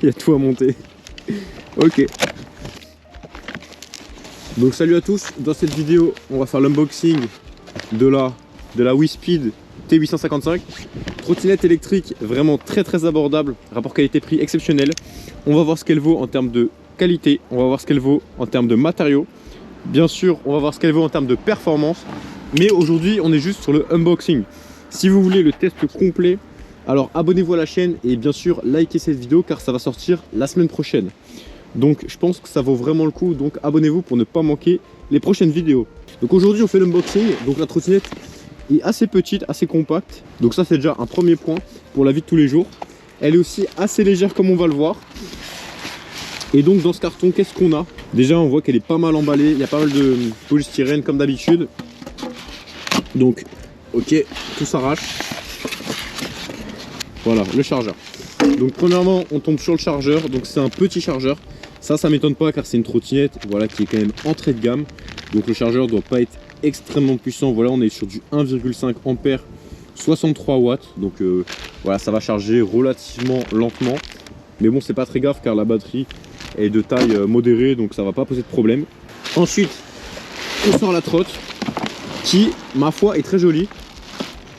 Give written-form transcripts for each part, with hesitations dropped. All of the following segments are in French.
Il y a tout à monter. Ok. Donc salut à tous, dans cette vidéo on va faire l'unboxing de la WeSpeed T855. Trottinette électrique vraiment très abordable, rapport qualité-prix exceptionnel. On va voir ce qu'elle vaut en termes de qualité, on va voir ce qu'elle vaut en termes de matériaux. Bien sûr on va voir ce qu'elle vaut en termes de performance. Mais aujourd'hui on est juste sur le unboxing. Si vous voulez le test complet, alors abonnez-vous à la chaîne et bien sûr likez cette vidéo car ça va sortir la semaine prochaine. Donc je pense que ça vaut vraiment le coup, donc abonnez-vous pour ne pas manquer les prochaines vidéos. Donc aujourd'hui on fait l'unboxing, donc la trottinette est assez petite, assez compacte. Donc ça c'est déjà un premier point pour la vie de tous les jours. Elle est aussi assez légère comme on va le voir. Et donc dans ce carton qu'est-ce qu'on a? Déjà on voit qu'elle est pas mal emballée, il y a pas mal de polystyrène comme d'habitude. Donc ok, tout s'arrache. Voilà le chargeur. Donc premièrement on tombe sur le chargeur, donc c'est un petit chargeur. Ça m'étonne pas car c'est une trottinette voilà, qui est quand même entrée de gamme. Donc le chargeur doit pas être extrêmement puissant. Voilà, on est sur du 1,5 ampères 63 watts. Donc voilà, ça va charger relativement lentement. Mais bon, c'est pas très grave car la batterie est de taille modérée, donc ça va pas poser de problème. Ensuite, on sort la trotte qui, ma foi, est très jolie.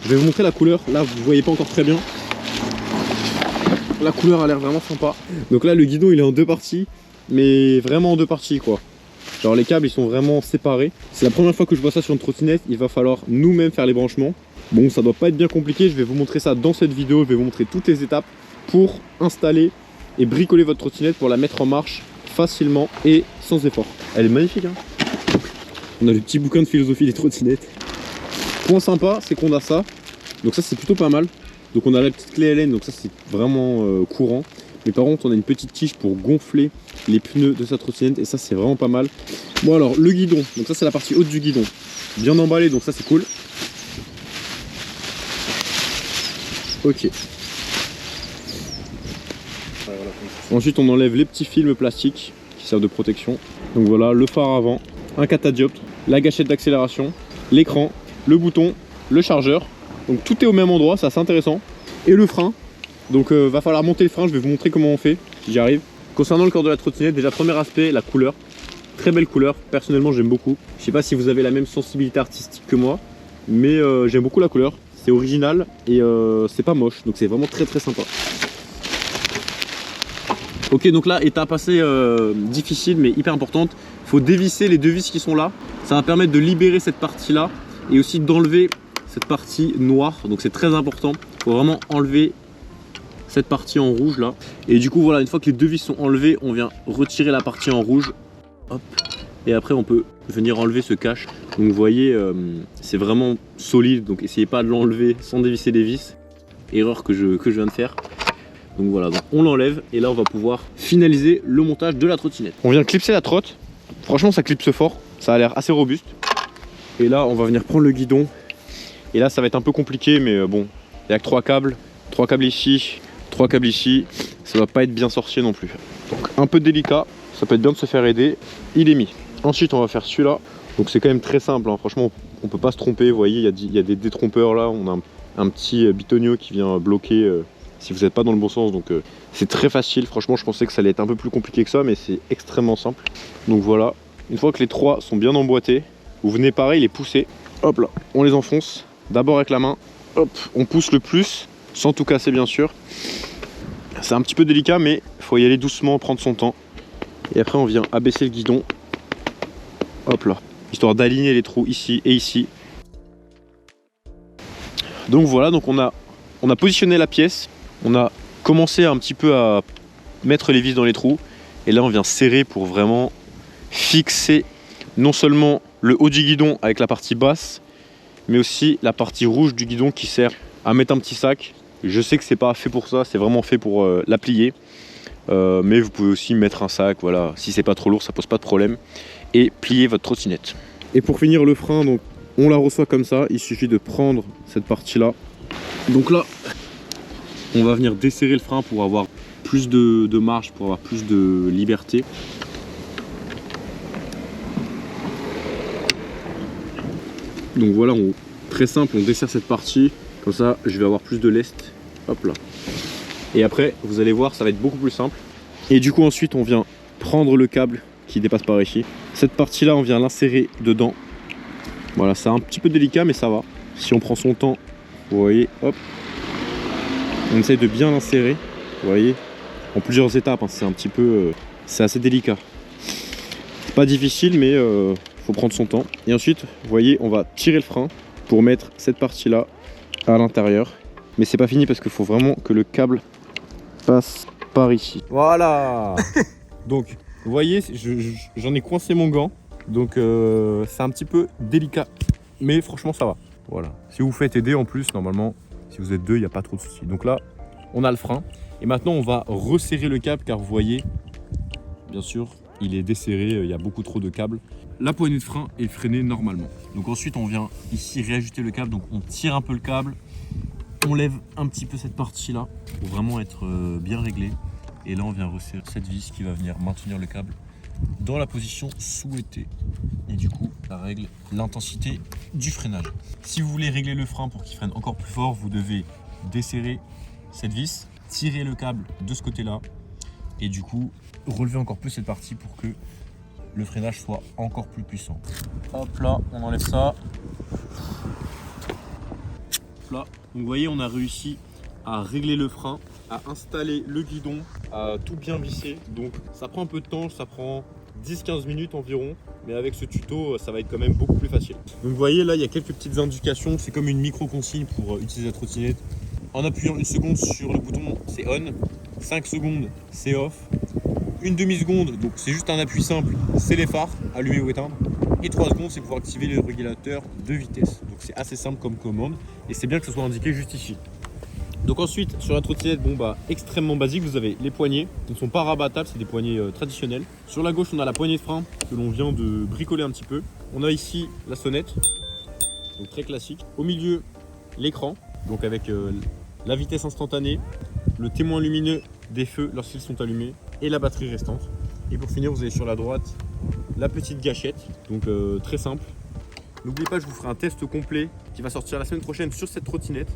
Je vais vous montrer la couleur. Là, vous voyez pas encore très bien. La couleur a l'air vraiment sympa. Donc là, le guidon, il est en deux parties. Mais vraiment en deux parties quoi. Genre les câbles ils sont vraiment séparés. C'est la première fois que je vois ça sur une trottinette. Il va falloir nous-mêmes faire les branchements. Bon, ça doit pas être bien compliqué. Je vais vous montrer ça dans cette vidéo. Je vais vous montrer toutes les étapes pour installer et bricoler votre trottinette pour la mettre en marche facilement et sans effort. Elle est magnifique hein. On a le petit bouquin de philosophie des trottinettes. Point sympa c'est qu'on a ça. Donc ça c'est plutôt pas mal. Donc on a la petite clé Allen. Donc ça c'est vraiment courant. Mais par contre on a une petite tige pour gonfler les pneus de sa trottinette et ça c'est vraiment pas mal. Bon alors le guidon, donc ça c'est la partie haute du guidon. Bien emballé donc ça c'est cool. Ok. Ensuite on enlève les petits films plastiques qui servent de protection. Donc voilà le phare avant, un catadioptre, la gâchette d'accélération, l'écran, le bouton, le chargeur. Donc tout est au même endroit, c'est assez intéressant. Et le frein. Donc va falloir monter le frein, je vais vous montrer comment on fait, si j'y arrive. Concernant le corps de la trottinette, déjà premier aspect, la couleur. Très belle couleur, personnellement j'aime beaucoup. Je sais pas si vous avez la même sensibilité artistique que moi, mais j'aime beaucoup la couleur. C'est original et c'est pas moche, donc c'est vraiment très sympa. Ok, donc là, étape assez difficile mais hyper importante. Il faut dévisser les deux vis qui sont là. Ça va permettre de libérer cette partie-là et aussi d'enlever cette partie noire. Donc c'est très important, il faut vraiment enlever cette partie en rouge là. Et du coup voilà, une fois que les deux vis sont enlevées, on vient retirer la partie en rouge. Hop. Et après on peut venir enlever ce cache. Donc vous voyez, c'est vraiment solide. Donc essayez pas de l'enlever sans dévisser les vis. Erreur que je viens de faire. Donc voilà, donc on l'enlève et là on va pouvoir finaliser le montage de la trottinette. On vient clipser la trotte. Franchement ça clipse fort. Ça a l'air assez robuste. Et là on va venir prendre le guidon. Et là ça va être un peu compliqué mais bon, il n'y a que 3 câbles. 3 câbles ici. 3 câbles ici, ça va pas être bien sorcier non plus. Donc un peu délicat, ça peut être bien de se faire aider. Il est mis. Ensuite on va faire celui-là. Donc c'est quand même très simple, hein. Franchement on peut pas se tromper. Vous voyez il y a des détrompeurs là. On a un petit bitonio qui vient bloquer si vous n'êtes pas dans le bon sens. Donc c'est très facile. Franchement je pensais que ça allait être un peu plus compliqué que ça, mais c'est extrêmement simple. Donc voilà, une fois que les 3 sont bien emboîtés, vous venez pareil les pousser. Hop là, on les enfonce. D'abord avec la main. Hop, on pousse le plus. Sans tout casser bien sûr. C'est un petit peu délicat mais il faut y aller doucement, prendre son temps. Et après on vient abaisser le guidon. Hop là. Histoire d'aligner les trous ici et ici. Donc voilà, donc on a positionné la pièce. On a commencé un petit peu à mettre les vis dans les trous. Et là on vient serrer pour vraiment fixer non seulement le haut du guidon avec la partie basse, mais aussi la partie rouge du guidon qui sert à mettre un petit sac. Je sais que c'est pas fait pour ça, c'est vraiment fait pour la plier. Mais vous pouvez aussi mettre un sac, voilà, si c'est pas trop lourd, ça pose pas de problème. Et plier votre trottinette. Et pour finir le frein, donc on la reçoit comme ça, il suffit de prendre cette partie-là. Donc là, on va venir desserrer le frein pour avoir plus de marge, pour avoir plus de liberté. Donc voilà, très simple, on dessert cette partie. Comme ça, je vais avoir plus de lest. Hop là. Et après, vous allez voir, ça va être beaucoup plus simple. Et du coup ensuite on vient prendre le câble qui dépasse par ici. Cette partie là on vient l'insérer dedans. Voilà, c'est un petit peu délicat mais ça va. Si on prend son temps, vous voyez, hop. On essaye de bien l'insérer, vous voyez, en plusieurs étapes, hein. C'est un petit peu... c'est assez délicat. C'est pas difficile mais faut prendre son temps. Et ensuite, vous voyez, on va tirer le frein pour mettre cette partie là à l'intérieur. Mais c'est pas fini parce qu'il faut vraiment que le câble passe par ici. Voilà. Donc, vous voyez, j'en ai coincé mon gant. Donc, c'est un petit peu délicat. Mais franchement, ça va. Voilà. Si vous faites aider en plus, normalement, si vous êtes deux, il n'y a pas trop de soucis. Donc là, on a le frein. Et maintenant, on va resserrer le câble car vous voyez, bien sûr, il est desserré. Il y a beaucoup trop de câbles. La poignée de frein est freinée normalement. Donc ensuite, on vient ici réajuster le câble. Donc on tire un peu le câble. On lève un petit peu cette partie-là pour vraiment être bien réglé. Et là, on vient resserrer cette vis qui va venir maintenir le câble dans la position souhaitée. Et du coup, ça règle l'intensité du freinage. Si vous voulez régler le frein pour qu'il freine encore plus fort, vous devez desserrer cette vis, tirer le câble de ce côté-là et du coup, relever encore plus cette partie pour que le freinage soit encore plus puissant. Hop là, on enlève ça. Là, donc vous voyez, on a réussi à régler le frein, à installer le guidon, à tout bien visser. Donc ça prend un peu de temps, ça prend 10-15 minutes environ, mais avec ce tuto, ça va être quand même beaucoup plus facile. Donc vous voyez là, il y a quelques petites indications, c'est comme une micro-consigne pour utiliser la trottinette. En appuyant une seconde sur le bouton, c'est on, 5 secondes, c'est off, une demi-seconde, donc c'est juste un appui simple, c'est les phares, allumer ou éteindre, et 3 secondes, c'est pouvoir activer le régulateur de vitesse. Donc c'est assez simple comme commande, et c'est bien que ce soit indiqué juste ici. Donc ensuite, sur la trottinette, bon bah extrêmement basique, vous avez les poignées, qui ne sont pas rabattables, c'est des poignées traditionnelles. Sur la gauche, on a la poignée de frein que l'on vient de bricoler un petit peu. On a ici la sonnette, donc très classique. Au milieu, l'écran, donc avec la vitesse instantanée, le témoin lumineux des feux lorsqu'ils sont allumés et la batterie restante. Et pour finir, vous avez sur la droite la petite gâchette, donc très simple. N'oubliez pas, je vous ferai un test complet qui va sortir la semaine prochaine sur cette trottinette.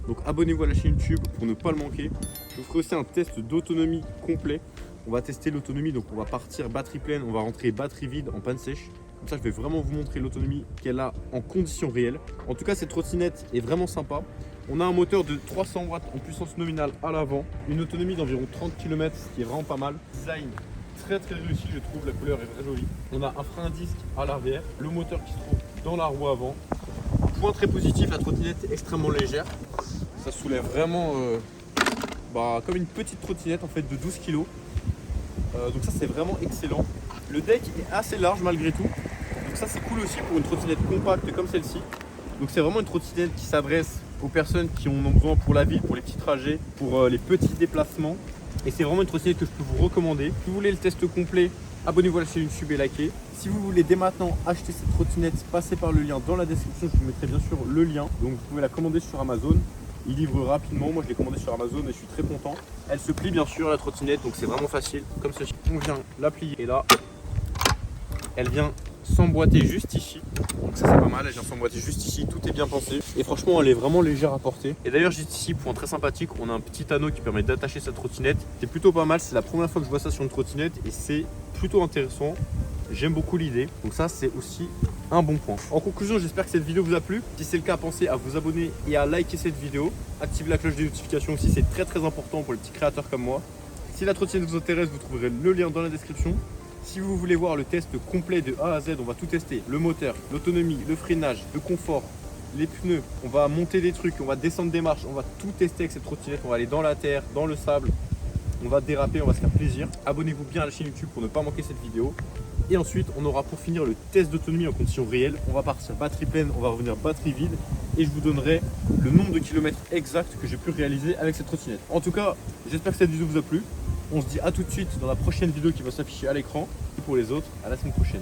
Donc abonnez-vous à la chaîne YouTube pour ne pas le manquer. Je vous ferai aussi un test d'autonomie complet. On va tester l'autonomie, donc on va partir batterie pleine, on va rentrer batterie vide en panne sèche. Comme ça, je vais vraiment vous montrer l'autonomie qu'elle a en conditions réelles. En tout cas, cette trottinette est vraiment sympa. On a un moteur de 300 watts en puissance nominale à l'avant, une autonomie d'environ 30 km, ce qui est vraiment pas mal. Design très réussi, je trouve, la couleur est très jolie. On a un frein à disque à l'arrière, le moteur qui se trouve dans la roue avant. Point très positif, la trottinette est extrêmement légère. Ça soulève vraiment comme une petite trottinette en fait de 12 kg. Donc ça c'est vraiment excellent. Le deck est assez large malgré tout. Donc ça c'est cool aussi pour une trottinette compacte comme celle-ci. Donc c'est vraiment une trottinette qui s'adresse aux personnes qui en ont besoin pour la ville, pour les petits trajets, pour les petits déplacements. Et c'est vraiment une trottinette que je peux vous recommander. Si vous voulez le test complet, abonnez-vous à la chaîne YouTube et likez. Si vous voulez dès maintenant acheter cette trottinette, passez par le lien dans la description. Je vous mettrai bien sûr le lien. Donc vous pouvez la commander sur Amazon. Il livre rapidement, moi je l'ai commandé sur Amazon et je suis très content. Elle se plie bien sûr la trottinette, donc c'est vraiment facile, comme ceci. On vient la plier et là, elle vient s'emboîter juste ici. Donc ça c'est pas mal, elle vient s'emboîter juste ici, tout est bien pensé. Et franchement elle est vraiment légère à porter. Et d'ailleurs juste ici, point très sympathique, on a un petit anneau qui permet d'attacher cette trottinette. C'est plutôt pas mal, c'est la première fois que je vois ça sur une trottinette et c'est plutôt intéressant. J'aime beaucoup l'idée, donc ça c'est aussi un bon point. En conclusion, j'espère que cette vidéo vous a plu. Si c'est le cas, pensez à vous abonner et à liker cette vidéo. Activez la cloche des notifications aussi, c'est très important pour les petits créateurs comme moi. Si la trottinette vous intéresse, vous trouverez le lien dans la description. Si vous voulez voir le test complet de A à Z, on va tout tester. Le moteur, l'autonomie, le freinage, le confort, les pneus. On va monter des trucs, on va descendre des marches, on va tout tester avec cette trottinette. On va aller dans la terre, dans le sable. On va déraper, on va se faire plaisir. Abonnez-vous bien à la chaîne YouTube pour ne pas manquer cette vidéo. Et ensuite, on aura pour finir le test d'autonomie en conditions réelles. On va partir batterie pleine, on va revenir batterie vide. Et je vous donnerai le nombre de kilomètres exact que j'ai pu réaliser avec cette trottinette. En tout cas, j'espère que cette vidéo vous a plu. On se dit à tout de suite dans la prochaine vidéo qui va s'afficher à l'écran. Et pour les autres, à la semaine prochaine.